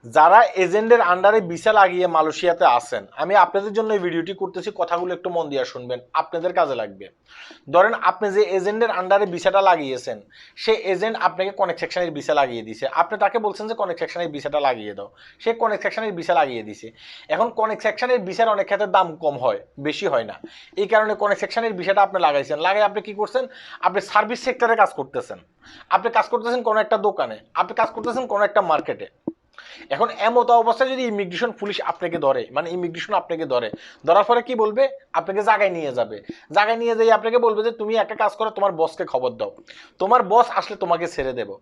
যারা এজেন্টের আন্ডারে ভিসা লাগিয়ে মালয়েশিয়াতে আছেন, আমি আপনাদের জন্য এই ভিডিওটি করতেছি, কথাগুলো একটু মন দিয়ে শুনবেন, আপনাদের কাজে লাগবে। ধরেন আপনি যে এজেন্টের আন্ডারে ভিসাটা লাগিয়েছেন, সে এজেন্ট আপনাকে কনেক্ট সেকশনের ভিসা লাগিয়ে দিছে, আপনি তাকে বলছেন যে কনেক্ট সেকশনের ভিসাটা লাগিয়ে দাও, সে কনেক্ট সেকশনের ভিসা লাগিয়ে দিছে। এখন কনেক্ট সেকশনের ভিসার অনেক ক্ষেত্রে দাম কম হয়, বেশি হয় না। এই কারণে কনেক্ট সেকশনের ভিসাটা আপনি লাগাইছেন, লাগাই আপনি কি করছেন, আপনি সার্ভিস সেক্টরে কাজ করতেছেন, আপনি কাজ করতেছেন কোনো একটা দোকানে, আপনি কাজ করতেছেন কোনো একটা মার্কেটে। এখন এমতো অবস্থায় যদি ইমিগ্রেশন পুলিশ আপনাকে ধরে, মানে ইমিগ্রেশন আপনাকে ধরে, ধরার পরে কি বলবে, আপনাকে জায়গায় নিয়ে যাবে, জায়গায় নিয়ে যাই আপনাকে বলবে যে তুমি একটা কাজ করো, তোমার বসকে খবর দাও, তোমার বস আসলে তোমাকে ছেড়ে দেবো।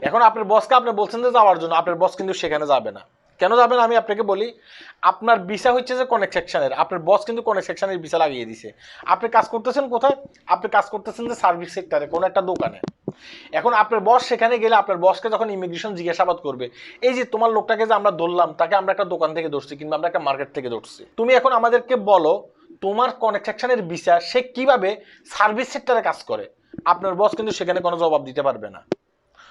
এখন আপনার বসকে আপনি বলছেন যে যাওয়ার জন্য, আপনার বস কিন্তু সেখানে যাবে না। কেন যাবেন আমি আপনাকে বলি, আপনার ভিসা হচ্ছে যে কনেক্ট সেকশনের, আপনার বস কিন্তু কনেক্ট সেকশনের ভিসা লাগিয়ে দিছে। আপনি কাজ করতেছেন কোথায়, আপনি কাজ করতেছেন যে সার্ভিস সেক্টরে কোনো একটা দোকানে। এখন আপনার বস সেখানে গেলে আপনার বসকে যখন ইমিগ্রেশন জিজ্ঞাসাবাদ করবে, এই যে তোমার লোকটাকে যে আমরা ধরলাম, তাকে আমরা একটা দোকান থেকে ধরছি কিংবা আমরা একটা মার্কেট থেকে ধরছি, তুমি এখন আমাদেরকে বলো তোমার কনেক্ট সেকশনের ভিসা সে কিভাবে সার্ভিস সেক্টরে কাজ করে। আপনার বস কিন্তু সেখানে কোনো জবাব দিতে পারবে না।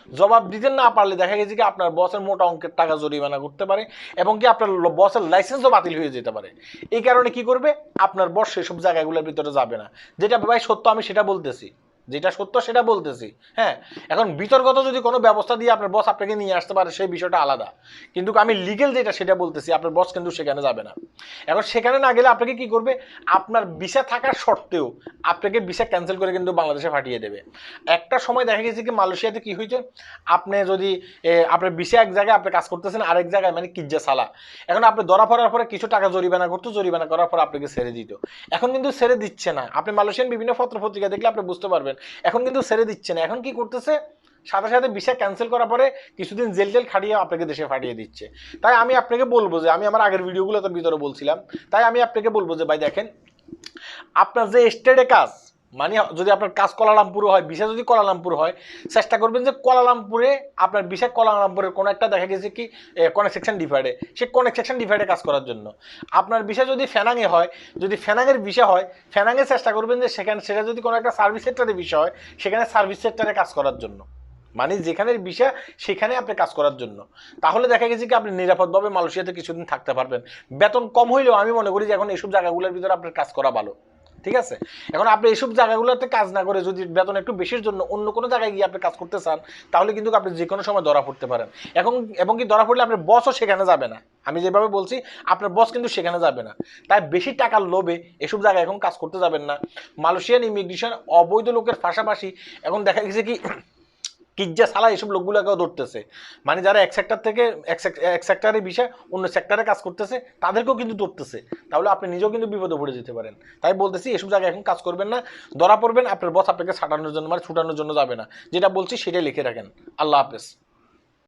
জবাব দিতে না পারলে দেখা গেছে কি আপনার বসের মোটা অঙ্কের টাকা জরিমানা করতে পারে, এবং কি আপনার বসের লাইসেন্সও বাতিল হয়ে যেতে পারে। এই কারণে কি করবে, আপনার বস সেসব জায়গাগুলোর ভিতরে যাবে না। যেটা ভাই সত্য আমি সেটা বলতেছি, যেটা সত্য সেটা বলতেছি। হ্যাঁ, এখন বিতর্কত যদি কোনো ব্যবস্থা দিয়ে আপনার বস আপনাকে নিয়ে আসতে পারে সেই বিষয়টা আলাদা, কিন্তু আমি লিগেল যেটা সেটা বলতেছি, আপনার বস কিন্তু সেখানে যাবে না। এখন সেখানে না গেলে আপনাকে কি করবে, আপনার ভিসা থাকার সত্ত্বেও আপনাকে ভিসা ক্যান্সেল করে কিন্তু বাংলাদেশে পাঠিয়ে দেবে। একটা সময় দেখা গেছে কি মালয়েশিয়াতে কি হয়েছে, আপনি যদি আপনার ভিসা এক জায়গায় আপনি কাজ করতেছেন আরেক জায়গায়, মানে কিজ্জা সালা, এখন আপনি ধরা পড়ার পরে কিছু টাকা জরিমানা করতো, জরিমানা করার পর আপনাকে ছেড়ে দিত। এখন কিন্তু ছেড়ে দিচ্ছে না, আপনি মালয়েশিয়ান বিভিন্ন পত্র পত্রিকা দেখলে আপনি বুঝতে পারবেন, এখন কিন্তু ছেড়ে দিচ্ছে না। এখন কি করতেছে, সাথে সাথে ভিসা ক্যান্সেল করার পরে কিছুদিন জেল টেল খাটিয়ে আপনাকে দেশে পাঠিয়ে দিচ্ছে। তাই আমি আপনাকে বলবো যে, আমি আমার আগের ভিডিওগুলোতে ভিতরে বলছিলাম, তাই আমি আপনাকে বলবো যে ভাই দেখেন, আপনার যে স্টেটে কাজ, মানে যদি আপনার কাজ কোয়ালালামপুরে হয়, ভিসা যদি কোয়ালালামপুর হয়, চেষ্টা করবেন যে কোয়ালালামপুরে আপনার ভিসা কোয়ালালামপুরের কোনো একটা দেখা গেছে কি কনেক্ট সেকশন ডিফাইডে, সে কনেক্ট সেকশন ডিফাইডে কাজ করার জন্য। আপনার ভিসা যদি ফেনাঙে হয়, যদি ফেনাঙের ভিসা হয়, ফেনাঙে চেষ্টা করবেন যে সেখানে, সেটা যদি কোনো একটা সার্ভিস সেক্টরে ভিসা হয়, সেখানে সার্ভিস সেক্টরে কাজ করার জন্য, মানে যেখানে ভিসা সেখানে আপনি কাজ করার জন্য। তাহলে দেখা গেছে কি আপনি নিরাপদভাবে মালয়েশিয়াতে কিছুদিন থাকতে পারবেন। বেতন কম হইলেও আমি মনে করি যে এখন এইসব জায়গাগুলোর ভিতরে আপনার কাজ করা ভালো। ঠিক আছে, এখন আপনি এইসব জায়গাগুলোতে কাজ না করে যদি বেতন একটু বেশির জন্য অন্য কোনো জায়গায় গিয়ে আপনি কাজ করতে চান, তাহলে কিন্তু আপনি যে কোনো সময় ধরা পড়তে পারেন। এখন এবং কি ধরা পড়লে আপনার বসও সেখানে যাবে না, আমি যেভাবে বলছি আপনার বস কিন্তু সেখানে যাবে না। তাই বেশি টাকার লোভে এসব জায়গায় এখন কাজ করতে যাবেন না। মালয়েশিয়ান ইমিগ্রেশন অবৈধ লোকের পাশাপাশি এখন দেখা গেছে কি কিজ্জা সালা এইসব লোকগুলোকেও ধরতেছে, মানে যারা এক সেক্টর থেকে এক সেক্টরে বিষয় অন্য সেক্টরে কাজ করতেছে তাদেরকেও কিন্তু ধরতেছে। তাহলে আপনি নিজেও কিন্তু বিপদে পড়ে যেতে পারেন। তাই বলতেছি এসব জায়গায় এখন কাজ করবেন না, ধরা পড়বেন আপনার বস আপনাকে ছাটানোর জন্য, মানে ছুটানোর জন্য যাবে না। যেটা বলছি সেটাই লিখে রাখেন। আল্লাহ হাফেজ।